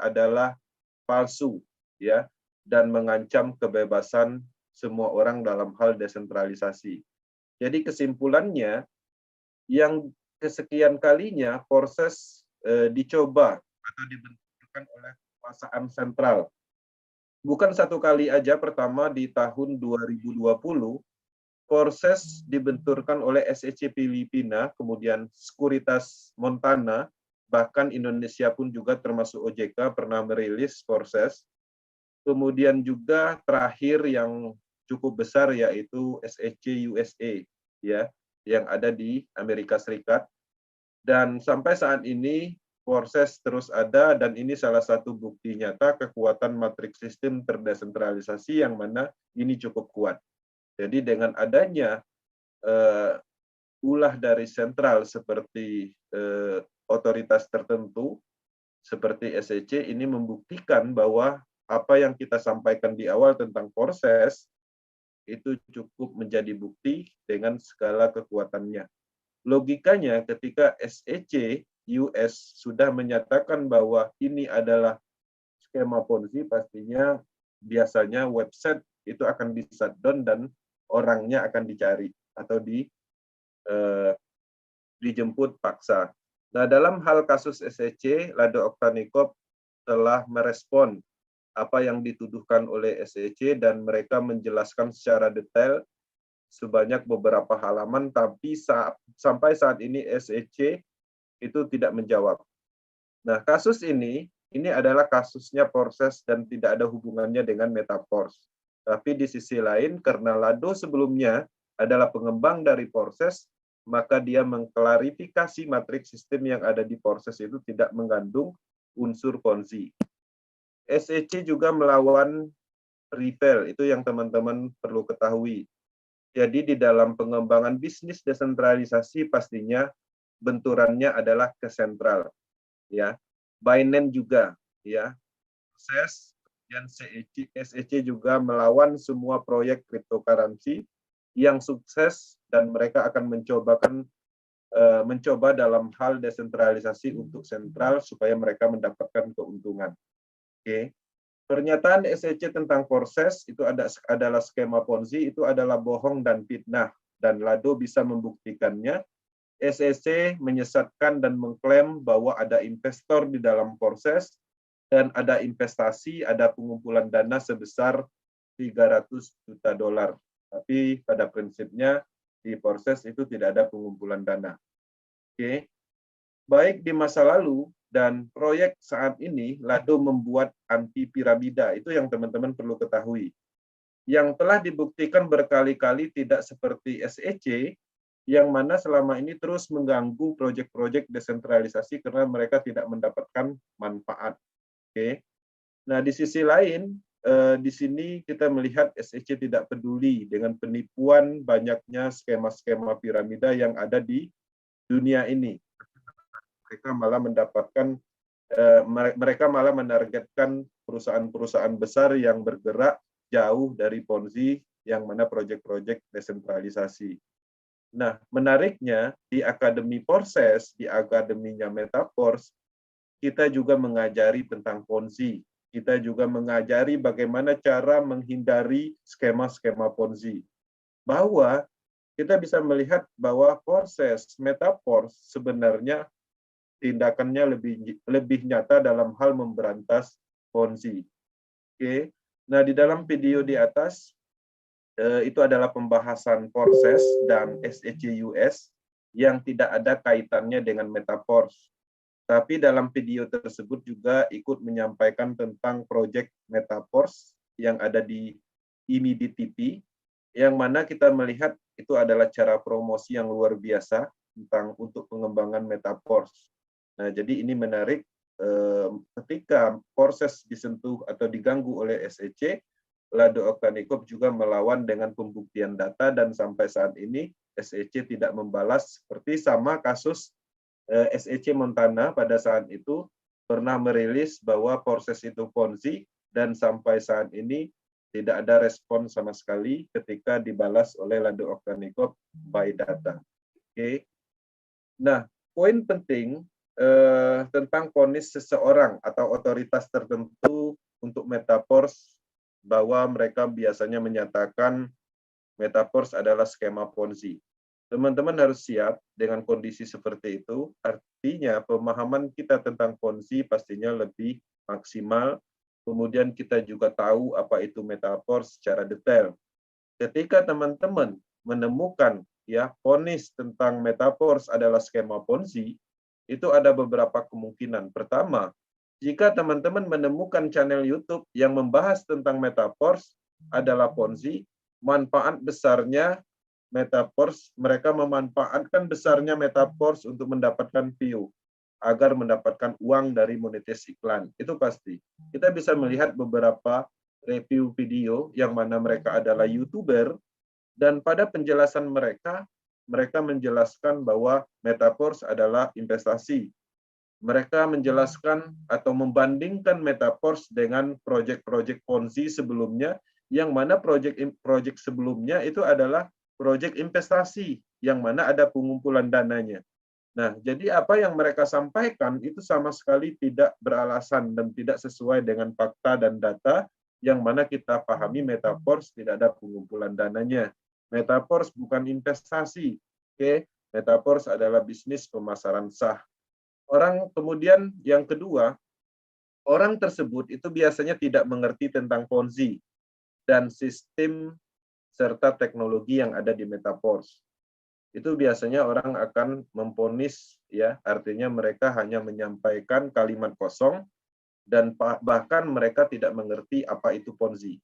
Speaker 1: adalah palsu ya dan mengancam kebebasan semua orang dalam hal desentralisasi. Jadi kesimpulannya yang kesekian kalinya proses dicoba atau dibentukkan oleh kekuasaan sentral. Bukan satu kali aja, pertama di tahun 2020 proses dibenturkan oleh SEC Filipina, kemudian Sekuritas Montana, bahkan Indonesia pun juga termasuk OJK pernah merilis proses. Kemudian juga terakhir yang cukup besar yaitu SEC USA ya, yang ada di Amerika Serikat. Dan sampai saat ini proses terus ada dan ini salah satu bukti nyata kekuatan matriks sistem terdesentralisasi yang mana ini cukup kuat. Jadi dengan adanya ulah dari sentral seperti otoritas tertentu seperti SEC ini membuktikan bahwa apa yang kita sampaikan di awal tentang proses itu cukup menjadi bukti dengan segala kekuatannya. Logikanya ketika SEC US sudah menyatakan bahwa ini adalah skema Ponzi, pastinya biasanya website itu akan di shutdown dan orangnya akan dicari atau dijemput paksa. Nah, dalam hal kasus SEC, Lado Oktanikov telah merespon apa yang dituduhkan oleh SEC dan mereka menjelaskan secara detail sebanyak beberapa halaman, tapi sampai saat ini SEC itu tidak menjawab. Nah, kasus ini adalah kasusnya proses dan tidak ada hubungannya dengan metaverse. Tapi di sisi lain, karena Lado sebelumnya adalah pengembang dari proses, maka dia mengklarifikasi matriks sistem yang ada di proses itu tidak mengandung unsur Ponzi. SEC juga melawan Ripple, itu yang teman-teman perlu ketahui. Jadi di dalam pengembangan bisnis desentralisasi pastinya benturannya adalah ke sentral, ya. Binance juga, ya. Proses dan SEC juga melawan semua proyek cryptocurrency yang sukses dan mereka akan mencoba dalam hal desentralisasi untuk sentral supaya mereka mendapatkan keuntungan. Oke. Pernyataan SEC tentang proses itu adalah skema Ponzi, itu adalah bohong dan fitnah dan Lado bisa membuktikannya. SEC menyesatkan dan mengklaim bahwa ada investor di dalam proses dan ada investasi, ada pengumpulan dana sebesar 300 juta dolar. Tapi pada prinsipnya di proses itu tidak ada pengumpulan dana. Oke. Baik di masa lalu dan proyek saat ini, Lado membuat anti piramida. Itu yang teman-teman perlu ketahui. yang telah dibuktikan berkali-kali tidak seperti SEC, yang mana selama ini terus mengganggu proyek-proyek desentralisasi karena mereka tidak mendapatkan manfaat. Oke. Nah, di sisi lain, di sini kita melihat SEC tidak peduli dengan penipuan banyaknya skema-skema piramida yang ada di dunia ini. Mereka malah mereka malah menargetkan perusahaan-perusahaan besar yang bergerak jauh dari Ponzi, yang mana proyek-proyek desentralisasi. Nah, menariknya di Akademi Porses, di akademinya Metaforce, kita juga mengajari tentang Ponzi. Kita juga mengajari bagaimana cara menghindari skema-skema Ponzi. Bahwa kita bisa melihat bahwa Porses, Metaforce sebenarnya tindakannya lebih nyata dalam hal memberantas Ponzi. Oke. Nah, di dalam video di atas itu adalah pembahasan Porses dan SEC US yang tidak ada kaitannya dengan Metaforce. Tapi dalam video tersebut juga ikut menyampaikan tentang proyek Metaforce yang ada di IMIDI TV, yang mana kita melihat itu adalah cara promosi yang luar biasa untuk pengembangan Metaforce. Nah, jadi ini menarik ketika Porses disentuh atau diganggu oleh SEC, Lado Oktanikov juga melawan dengan pembuktian data, dan sampai saat ini SEC tidak membalas, seperti sama kasus SEC Montana pada saat itu pernah merilis bahwa Porses itu Ponzi, dan sampai saat ini tidak ada respon sama sekali ketika dibalas oleh Lado Oktanikov by data. Oke. Nah, poin penting tentang vonis seseorang atau otoritas tertentu untuk Metaforce, bahwa mereka biasanya menyatakan Metaforce adalah skema Ponzi. Teman-teman harus siap dengan kondisi seperti itu, artinya pemahaman kita tentang Ponzi pastinya lebih maksimal, kemudian kita juga tahu apa itu Metaforce secara detail. Ketika teman-teman menemukan vonis tentang Metaforce adalah skema Ponzi, itu ada beberapa kemungkinan. Pertama, jika teman-teman menemukan channel YouTube yang membahas tentang Metaforce adalah Ponzi, manfaat besarnya Metaforce, mereka memanfaatkan besarnya Metaforce untuk mendapatkan view, agar mendapatkan uang dari monetis iklan. Itu pasti. Kita bisa melihat beberapa review video yang mana mereka adalah YouTuber, dan pada penjelasan mereka menjelaskan bahwa Metaforce adalah investasi. Mereka menjelaskan atau membandingkan Metaforce dengan proyek-proyek Ponzi sebelumnya, yang mana proyek sebelumnya itu adalah proyek investasi, yang mana ada pengumpulan dananya. Nah, jadi apa yang mereka sampaikan itu sama sekali tidak beralasan dan tidak sesuai dengan fakta dan data, yang mana kita pahami Metaforce tidak ada pengumpulan dananya. Metaforce bukan investasi. Oke, Metaforce adalah bisnis pemasaran sah. Kemudian yang kedua, orang tersebut itu biasanya tidak mengerti tentang Ponzi dan sistem serta teknologi yang ada di Metaforce. Itu biasanya orang akan memvonis, artinya mereka hanya menyampaikan kalimat kosong, dan bahkan mereka tidak mengerti apa itu Ponzi.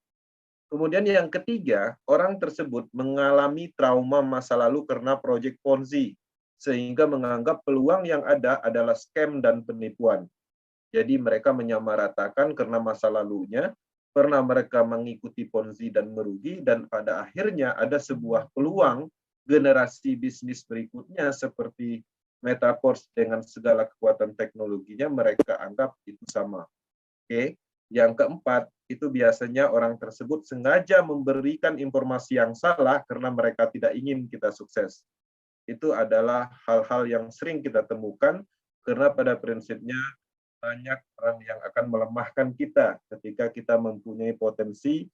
Speaker 1: Kemudian yang ketiga, orang tersebut mengalami trauma masa lalu karena proyek Ponzi, sehingga menganggap peluang yang ada adalah scam dan penipuan. Jadi mereka menyamaratakan karena masa lalunya, pernah mereka mengikuti Ponzi dan merugi, dan pada akhirnya ada sebuah peluang generasi bisnis berikutnya seperti Metaforce dengan segala kekuatan teknologinya, mereka anggap itu sama. Oke. Yang keempat, itu biasanya orang tersebut sengaja memberikan informasi yang salah karena mereka tidak ingin kita sukses. Itu adalah hal-hal yang sering kita temukan, karena pada prinsipnya banyak orang yang akan melemahkan kita ketika kita mempunyai potensi,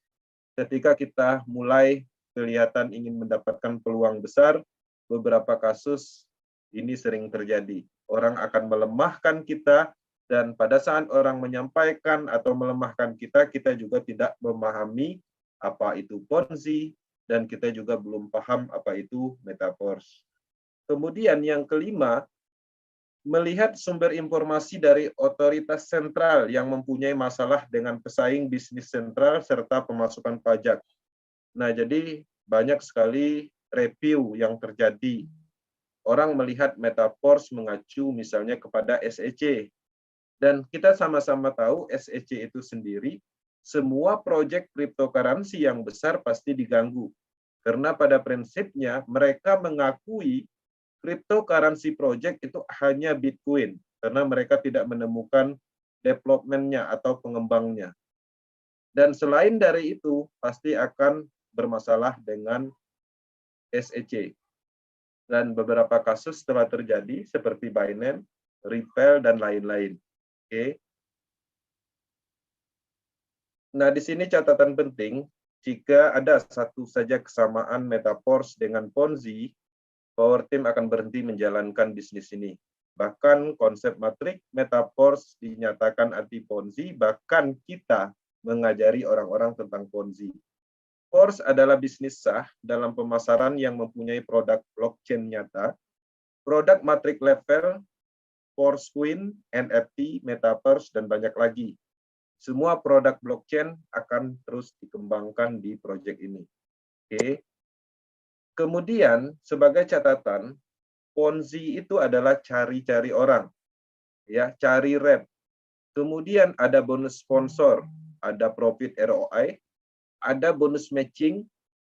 Speaker 1: ketika kita mulai kelihatan ingin mendapatkan peluang besar. Beberapa kasus ini sering terjadi. Orang akan melemahkan kita, dan pada saat orang menyampaikan atau melemahkan kita, kita juga tidak memahami apa itu Ponzi, dan kita juga belum paham apa itu Metaforce. Kemudian yang kelima, melihat sumber informasi dari otoritas sentral yang mempunyai masalah dengan pesaing bisnis sentral serta pemasukan pajak. Nah, jadi banyak sekali review yang terjadi. Orang melihat Metaverse mengacu misalnya kepada SEC. Dan kita sama-sama tahu SEC itu sendiri, semua proyek cryptocurrency yang besar pasti diganggu. Karena pada prinsipnya mereka mengakui cryptocurrency project itu hanya Bitcoin. Karena mereka tidak menemukan development-nya atau pengembangnya. Dan selain dari itu, pasti akan bermasalah dengan SEC. Dan beberapa kasus telah terjadi seperti Binance, Ripple, dan lain-lain. Oke. Nah, di sini catatan penting, jika ada satu saja kesamaan Metaverse dengan Ponzi, Power Team akan berhenti menjalankan bisnis ini. Bahkan konsep matrik Metaverse dinyatakan anti Ponzi, bahkan kita mengajari orang-orang tentang Ponzi. Force adalah bisnis sah dalam pemasaran yang mempunyai produk blockchain nyata, produk matrik level, Force Coin, NFT, Metaverse, dan banyak lagi. Semua produk blockchain akan terus dikembangkan di proyek ini. Oke. Kemudian sebagai catatan, Ponzi itu adalah cari-cari orang, ya, cari rep. Kemudian ada bonus sponsor, ada profit ROI, ada bonus matching,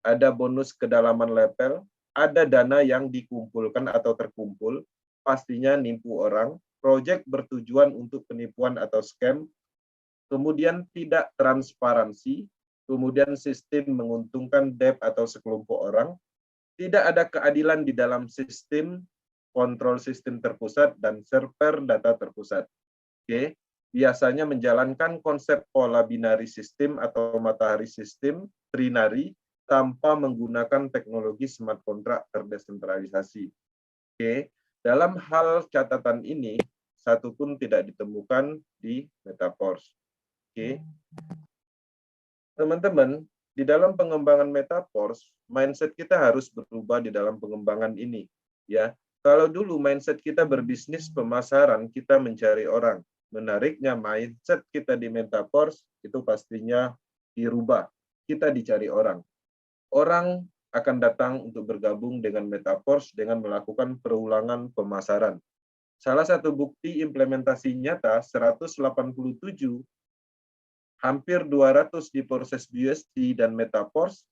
Speaker 1: ada bonus kedalaman level, ada dana yang dikumpulkan atau terkumpul, pastinya nipu orang, proyek bertujuan untuk penipuan atau scam, kemudian tidak transparansi, kemudian sistem menguntungkan debt atau sekelompok orang, tidak ada keadilan di dalam sistem, kontrol sistem terpusat, dan server data terpusat. Oke. Biasanya menjalankan konsep pola binari sistem atau matahari sistem, trinary, tanpa menggunakan teknologi smart contract terdesentralisasi. Oke. Dalam hal catatan ini, satu pun tidak ditemukan di Metaverse. Oke. Teman-teman, di dalam pengembangan Metaverse, mindset kita harus berubah di dalam pengembangan ini. Ya, kalau dulu mindset kita berbisnis pemasaran, kita mencari orang. Menariknya mindset kita di Metaverse itu pastinya dirubah. Kita dicari orang. Orang akan datang untuk bergabung dengan Metaverse dengan melakukan perulangan pemasaran. Salah satu bukti implementasi nyata 187, hampir 200 di proses BUSD dan Metaverse,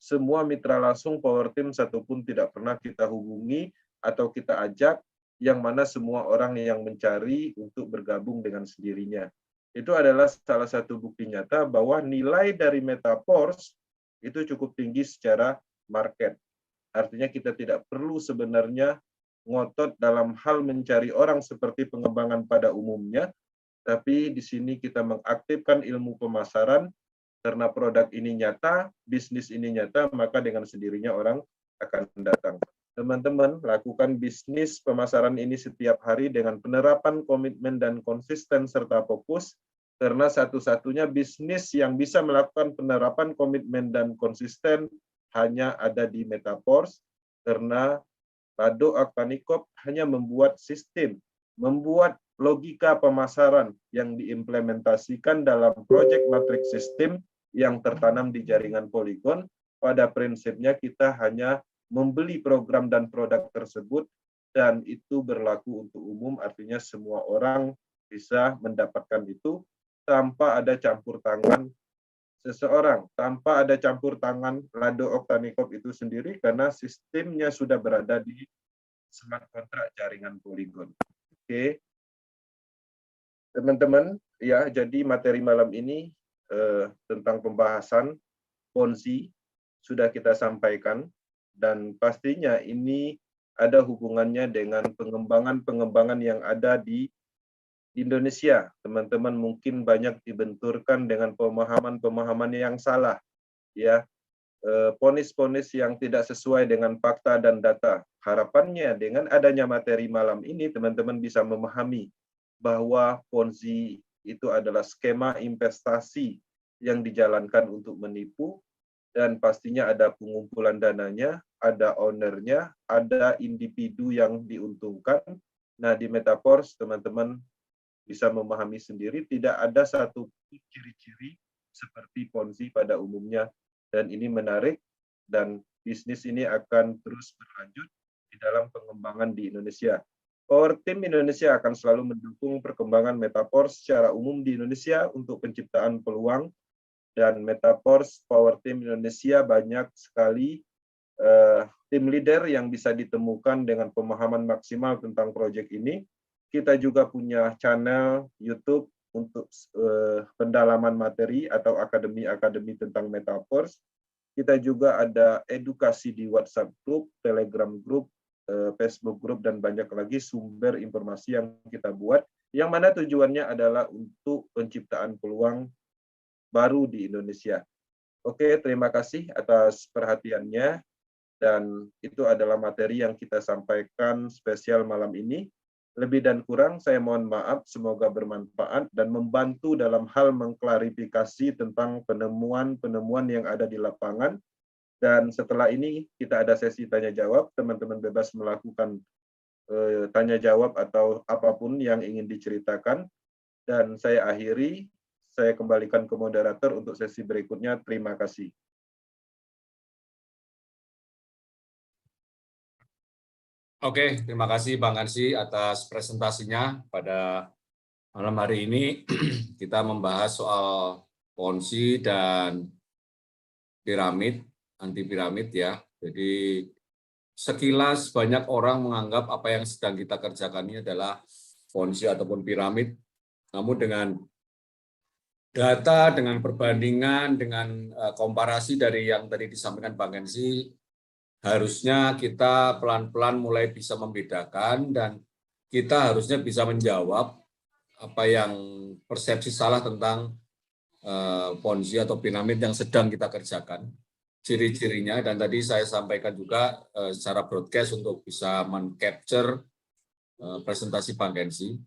Speaker 1: semua mitra langsung Power Team satupun tidak pernah kita hubungi atau kita ajak, yang mana semua orang yang mencari untuk bergabung dengan sendirinya. Itu adalah salah satu bukti nyata bahwa nilai dari Metaverse itu cukup tinggi secara market. Artinya kita tidak perlu sebenarnya ngotot dalam hal mencari orang seperti pengembangan pada umumnya, tapi di sini kita mengaktifkan ilmu pemasaran, karena produk ini nyata, bisnis ini nyata, maka dengan sendirinya orang akan datang. Teman-teman, lakukan bisnis pemasaran ini setiap hari dengan penerapan komitmen dan konsisten serta fokus, karena satu-satunya bisnis yang bisa melakukan penerapan komitmen dan konsisten hanya ada di Metaverse, karena Rado Aktanikop hanya membuat sistem, membuat logika pemasaran yang diimplementasikan dalam proyek matriks sistem yang tertanam di jaringan Polygon. Pada prinsipnya kita hanya membeli program dan produk tersebut, dan itu berlaku untuk umum, artinya semua orang bisa mendapatkan itu tanpa ada campur tangan seseorang, tanpa ada campur tangan Rado Oktanikop itu sendiri, karena sistemnya sudah berada di smart contract jaringan Polygon. Oke, teman-teman, ya, jadi materi malam ini tentang pembahasan Ponzi sudah kita sampaikan, dan pastinya ini ada hubungannya dengan pengembangan-pengembangan yang ada di Indonesia. Teman-teman mungkin banyak dibenturkan dengan pemahaman-pemahaman yang salah, ya, ponis-ponis yang tidak sesuai dengan fakta dan data. Harapannya dengan adanya materi malam ini, teman-teman bisa memahami bahwa Ponzi itu adalah skema investasi yang dijalankan untuk menipu, dan pastinya ada pengumpulan dananya, ada ownernya, ada individu yang diuntungkan. Nah, di Metaverse, teman-teman bisa memahami sendiri, tidak ada satu ciri-ciri seperti Ponzi pada umumnya, dan ini menarik, dan bisnis ini akan terus berlanjut di dalam pengembangan di Indonesia. Power Team Indonesia akan selalu mendukung perkembangan Metaforce secara umum di Indonesia untuk penciptaan peluang, dan Metaforce Power Team Indonesia banyak sekali tim leader yang bisa ditemukan dengan pemahaman maksimal tentang proyek ini. Kita juga punya channel YouTube untuk pendalaman materi atau akademi-akademi tentang Metaforce. Kita juga ada edukasi di WhatsApp group, Telegram group, Facebook group, dan banyak lagi sumber informasi yang kita buat, yang mana tujuannya adalah untuk penciptaan peluang baru di Indonesia. Oke, terima kasih atas perhatiannya, dan itu adalah materi yang kita sampaikan spesial malam ini. Lebih dan kurang saya mohon maaf, semoga bermanfaat dan membantu dalam hal mengklarifikasi tentang penemuan-penemuan yang ada di lapangan. Dan setelah ini kita ada sesi tanya jawab, teman-teman bebas melakukan tanya jawab atau apapun yang ingin diceritakan. Dan saya akhiri, saya kembalikan ke moderator untuk sesi berikutnya. Terima kasih.
Speaker 2: Oke, terima kasih Bang Ansy atas presentasinya pada malam hari ini. Kita membahas soal ponzi dan piramid, anti piramid ya. Jadi sekilas banyak orang menganggap apa yang sedang kita kerjakan ini adalah ponzi ataupun piramid. Namun dengan data, dengan perbandingan, dengan komparasi dari yang tadi disampaikan Bang Ansy, harusnya kita pelan-pelan mulai bisa membedakan, dan kita harusnya bisa menjawab apa yang persepsi salah tentang ponzi atau piramid yang sedang kita kerjakan, ciri-cirinya, dan tadi saya sampaikan juga secara broadcast untuk bisa men-capture presentasi Bang Ansy.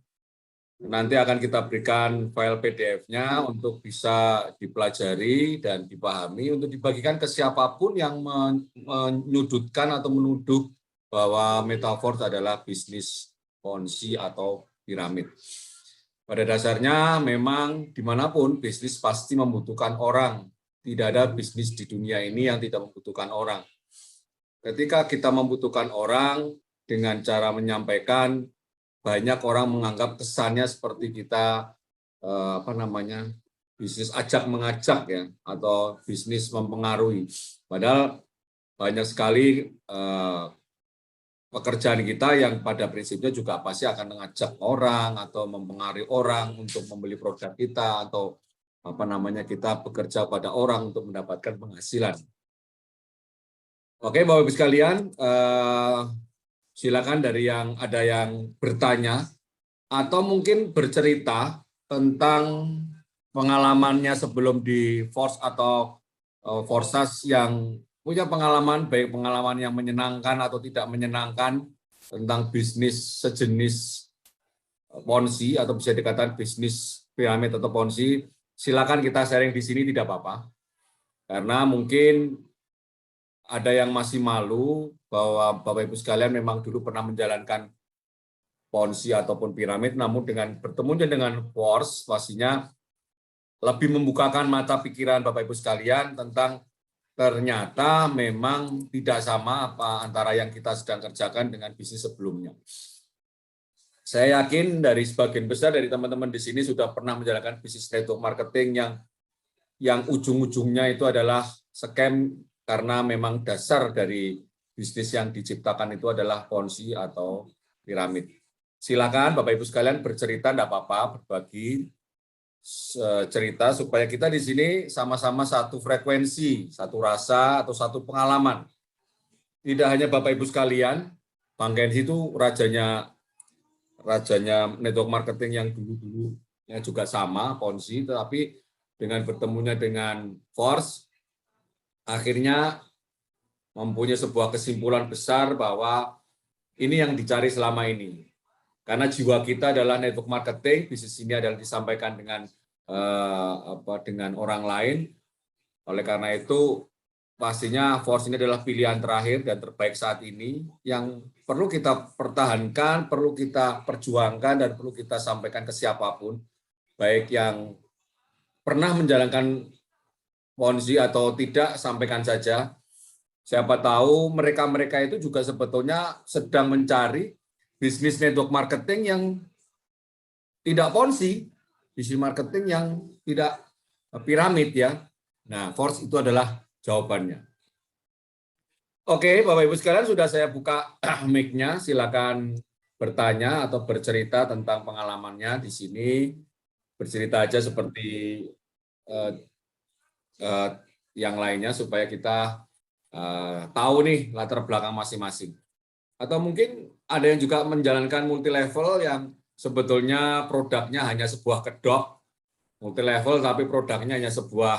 Speaker 2: Nanti akan kita berikan file PDF-nya untuk bisa dipelajari dan dipahami, untuk dibagikan ke siapapun yang menyudutkan atau menuduh bahwa Metaforce adalah bisnis ponzi atau piramid. Pada dasarnya memang dimanapun bisnis pasti membutuhkan orang. Tidak ada bisnis di dunia ini yang tidak membutuhkan orang. Ketika kita membutuhkan orang dengan cara menyampaikan, banyak orang menganggap kesannya seperti kita bisnis ajak mengajak ya, atau bisnis mempengaruhi. Padahal banyak sekali pekerjaan kita yang pada prinsipnya juga pasti akan mengajak orang atau mempengaruhi orang untuk membeli produk kita, atau kita bekerja pada orang untuk mendapatkan penghasilan. Oke, Bapak Ibu sekalian, silakan dari yang ada yang bertanya atau mungkin bercerita tentang pengalamannya sebelum di Force atau Forsas, yang punya pengalaman, baik pengalaman yang menyenangkan atau tidak menyenangkan tentang bisnis sejenis ponzi atau bisa dikatakan bisnis piramid atau ponzi. Silakan kita sharing di sini, tidak apa-apa. Karena mungkin ada yang masih malu bahwa Bapak Ibu sekalian memang dulu pernah menjalankan ponzi ataupun piramid, namun dengan bertemunya dengan Force pastinya lebih membukakan mata pikiran Bapak Ibu sekalian tentang ternyata memang tidak sama apa antara yang kita sedang kerjakan dengan bisnis sebelumnya. Saya yakin dari sebagian besar dari teman-teman di sini sudah pernah menjalankan bisnis network marketing yang ujung-ujungnya itu adalah scam, karena memang dasar dari bisnis yang diciptakan itu adalah ponzi atau piramid. Silakan Bapak Ibu sekalian bercerita, tidak apa-apa, berbagi cerita supaya kita di sini sama-sama satu frekuensi, satu rasa atau satu pengalaman. Tidak hanya Bapak Ibu sekalian, Bang Ansy itu rajanya network marketing yang dulu-dulunya juga sama ponzi, tetapi dengan bertemunya dengan Force, akhirnya mempunyai sebuah kesimpulan besar bahwa ini yang dicari selama ini. Karena jiwa kita adalah network marketing, bisnis ini adalah disampaikan dengan orang lain. Oleh karena itu, pastinya Force ini adalah pilihan terakhir dan terbaik saat ini yang perlu kita pertahankan, perlu kita perjuangkan, dan perlu kita sampaikan ke siapapun, baik yang pernah menjalankan Ponzi atau tidak, sampaikan saja. Siapa tahu mereka-mereka itu juga sebetulnya sedang mencari bisnis network marketing yang tidak Ponzi, bisnis marketing yang tidak piramid ya. Nah, Force itu adalah jawabannya. Oke, Bapak Ibu sekalian, sudah saya buka mic-nya, silakan bertanya atau bercerita tentang pengalamannya di sini. Bercerita aja seperti eh, eh, yang lainnya supaya kita tahu nih latar belakang masing-masing. Atau mungkin ada yang juga menjalankan multi level yang sebetulnya produknya hanya sebuah kedok, multi level tapi produknya hanya sebuah,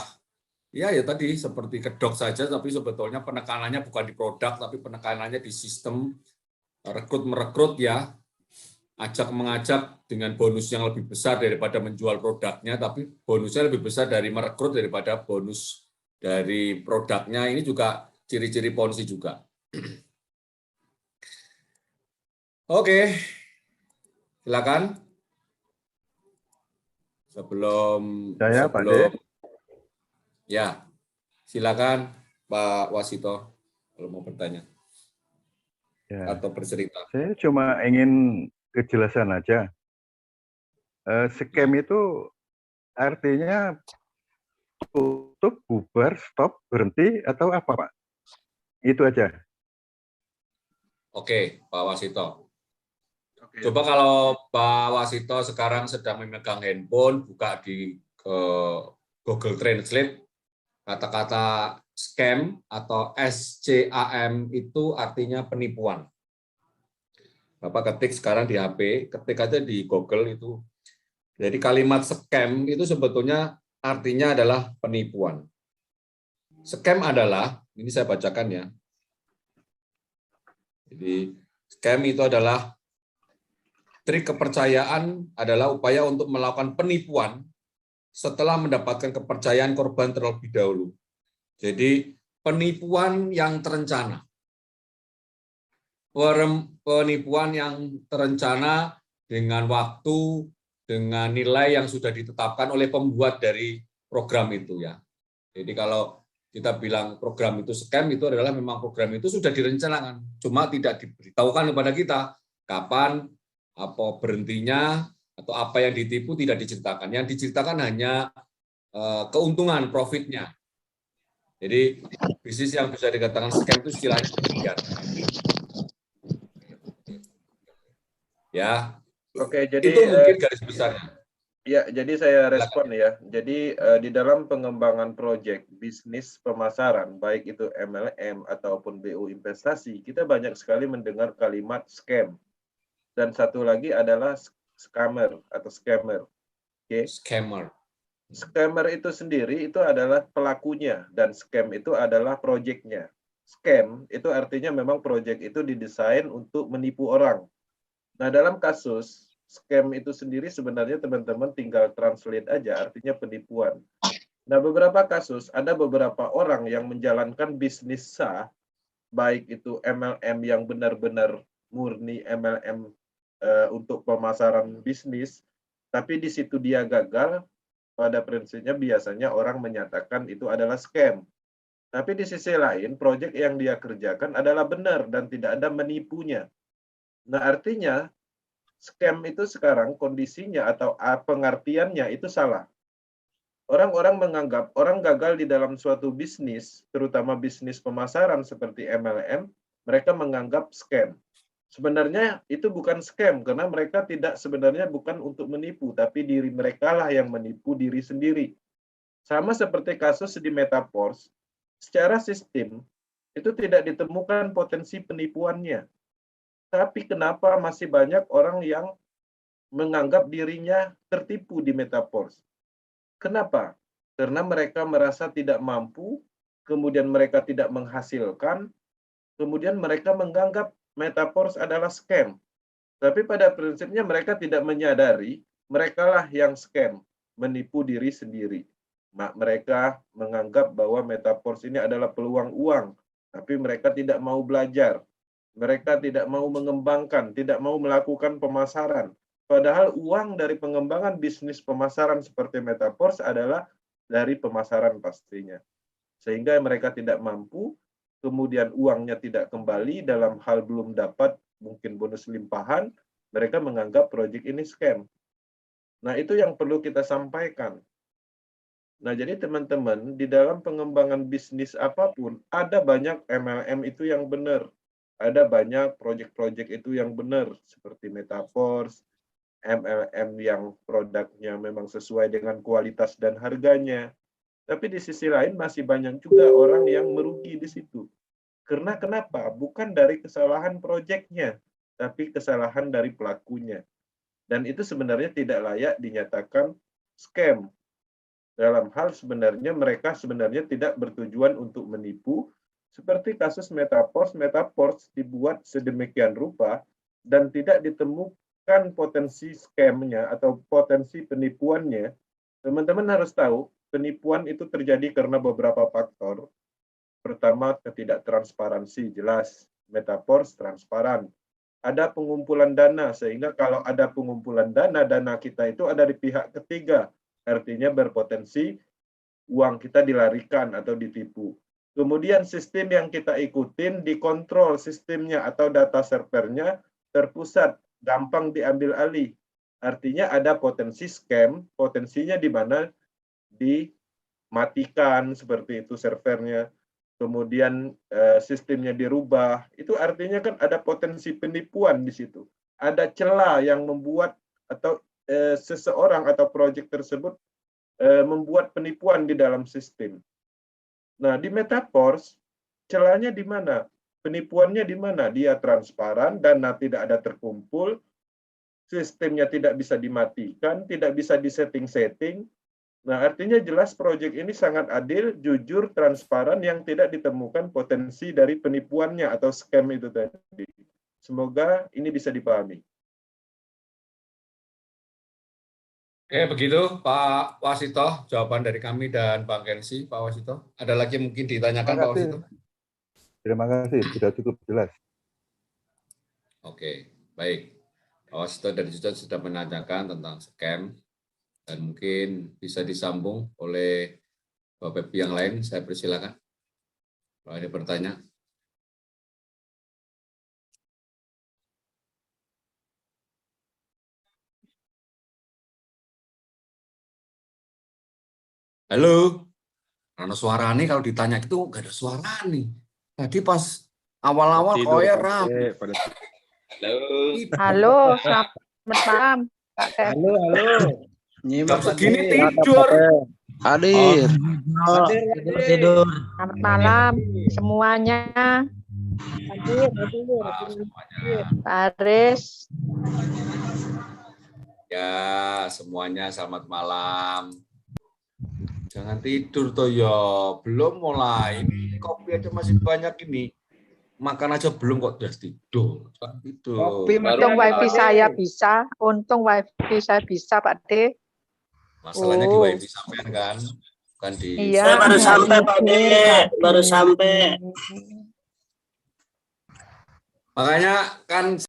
Speaker 2: ya tadi seperti kedok saja, tapi sebetulnya penekanannya bukan di produk, tapi penekanannya di sistem rekrut-merekrut ya, ajak-mengajak dengan bonus yang lebih besar daripada menjual produknya, tapi bonusnya lebih besar dari merekrut daripada bonus dari produknya. Ini juga ciri-ciri Ponzi juga. Oke, silakan.
Speaker 3: Saya, Pak De.
Speaker 2: Ya, silakan Pak Wasito kalau mau bertanya
Speaker 3: Ya,
Speaker 2: atau bercerita.
Speaker 3: saya cuma ingin kejelasan aja. Scam itu artinya tutup, bubar, stop, berhenti, atau apa, Pak? Itu aja.
Speaker 2: Oke, Pak Wasito.
Speaker 1: Oke.
Speaker 2: Coba kalau Pak Wasito sekarang sedang memegang handphone, buka di Google Translate, kata-kata scam atau SCAM itu artinya penipuan. Bapak ketik sekarang di HP, ketik aja di Google itu. Jadi kalimat scam itu sebetulnya artinya adalah penipuan. Scam adalah, ini saya bacakan ya. Jadi scam itu adalah trik kepercayaan, adalah upaya untuk melakukan penipuan setelah mendapatkan kepercayaan korban terlebih dahulu. Jadi penipuan yang terencana. Penipuan yang terencana dengan waktu, dengan nilai yang sudah ditetapkan oleh pembuat dari program itu ya. Jadi kalau kita bilang program itu scam, itu adalah memang program itu sudah direncanakan, cuma tidak diberitahukan kepada kita kapan, apa berhentinya, atau apa yang ditipu tidak diceritakan. Yang diceritakan hanya keuntungan, profitnya. Jadi bisnis yang bisa dikatakan scam itu istilahnya demikian. Ya,
Speaker 1: Oke, jadi
Speaker 2: itu mungkin garis besarnya.
Speaker 1: ya, jadi saya respon ya. Jadi di dalam pengembangan proyek bisnis pemasaran, baik itu MLM ataupun BU investasi, kita banyak sekali mendengar kalimat scam. Dan satu lagi adalah scammer atau scammer. Oke.
Speaker 2: Scammer.
Speaker 1: Scammer itu sendiri itu adalah pelakunya dan scam itu adalah proyeknya. Scam itu artinya memang proyek itu didesain untuk menipu orang. Nah, dalam kasus scam itu sendiri sebenarnya teman-teman tinggal translate aja, artinya penipuan. Nah, beberapa kasus ada beberapa orang yang menjalankan bisnis sah, baik itu MLM yang benar-benar murni MLM untuk pemasaran bisnis, tapi di situ dia gagal, pada prinsipnya biasanya orang menyatakan itu adalah scam. Tapi di sisi lain, proyek yang dia kerjakan adalah benar dan tidak ada menipunya. Nah, artinya scam itu sekarang kondisinya atau pengertiannya itu salah. Orang-orang menganggap orang gagal di dalam suatu bisnis, terutama bisnis pemasaran seperti MLM, mereka menganggap scam. Sebenarnya itu bukan scam karena mereka sebenarnya bukan untuk menipu, tapi diri mereka lah yang menipu diri sendiri. Sama seperti kasus di Metaverse, secara sistem itu tidak ditemukan potensi penipuannya. Tapi kenapa masih banyak orang yang menganggap dirinya tertipu di Metaverse? Kenapa? Karena mereka merasa tidak mampu, kemudian mereka tidak menghasilkan, kemudian mereka menganggap Metaverse adalah scam. Tapi pada prinsipnya mereka tidak menyadari, merekalah yang scam, menipu diri sendiri. Mereka menganggap bahwa Metaverse ini adalah peluang uang, tapi mereka tidak mau belajar. Mereka tidak mau mengembangkan, tidak mau melakukan pemasaran. Padahal uang dari pengembangan bisnis pemasaran seperti Metaverse adalah dari pemasaran pastinya. sehingga mereka tidak mampu, kemudian uangnya tidak kembali, dalam hal belum dapat mungkin bonus limpahan, mereka menganggap proyek ini scam. Nah, itu yang perlu kita sampaikan. Nah, jadi teman-teman, di dalam pengembangan bisnis apapun, ada banyak MLM itu yang benar. Ada banyak proyek-proyek itu yang benar, seperti Metaforce, MLM yang produknya memang sesuai dengan kualitas dan harganya. Tapi di sisi lain masih banyak juga orang yang merugi di situ. Karena kenapa? Bukan dari kesalahan proyeknya, tapi kesalahan dari pelakunya. Dan itu sebenarnya tidak layak dinyatakan scam. Dalam hal sebenarnya mereka sebenarnya tidak bertujuan untuk menipu, seperti kasus Metaforce. Metaforce dibuat sedemikian rupa dan tidak ditemukan potensi scam-nya atau potensi penipuannya. Teman-teman harus tahu, penipuan itu terjadi karena beberapa faktor. Pertama, ketidaktransparansi, jelas. Metaforce transparan. Ada pengumpulan dana, sehingga kalau ada pengumpulan dana, dana kita itu ada di pihak ketiga. Artinya berpotensi uang kita dilarikan atau ditipu. Kemudian sistem yang kita ikutin dikontrol sistemnya atau data servernya terpusat, gampang diambil alih. Artinya ada potensi scam, potensinya di mana dimatikan seperti itu servernya, kemudian sistemnya dirubah. Itu artinya kan ada potensi penipuan di situ. Ada celah yang membuat atau seseorang atau proyek tersebut membuat penipuan di dalam sistem. Nah, di Metaforce, celahnya di mana? Penipuannya di mana? Dia transparan, dana tidak ada terkumpul, sistemnya tidak bisa dimatikan, tidak bisa disetting-setting. Nah, artinya jelas proyek ini sangat adil, jujur, transparan, yang tidak ditemukan potensi dari penipuannya atau scam itu tadi. Semoga ini bisa dipahami.
Speaker 2: Oke, begitu Pak Wasito, jawaban dari kami dan Bang Kensi. Pak Wasito, ada lagi mungkin ditanyakan Pak Wasito?
Speaker 3: Terima kasih, sudah cukup jelas.
Speaker 2: Oke, baik. Pak Wasito dari Juta sudah menanyakan tentang scam, dan mungkin bisa disambung oleh Bapak yang lain. Saya persilakan. Kalau ada pertanyaan. Halo, karena suara nih kalau ditanya itu nggak ada suara nih. Tadi pas awal-awal koya rame.
Speaker 4: Halo, selamat malam.
Speaker 5: Halo.
Speaker 2: Jam segini tidur.
Speaker 5: Hadir. Tidur.
Speaker 4: Selamat malam semuanya. Hadir. Pak Aris.
Speaker 2: Ya, semuanya selamat malam. Jangan tidur toh ya, belum mulai. Ini kopi aja masih banyak ini. Makan aja belum kok udah tidur. Tidur.
Speaker 4: Untung wifi saya bisa. Untung wifi saya bisa, Pak D.
Speaker 2: Masalahnya di wifi sampean kan, bukan di.
Speaker 4: Iya.
Speaker 5: Saya baru sampai Pak D, baru sampai.
Speaker 2: Makanya kan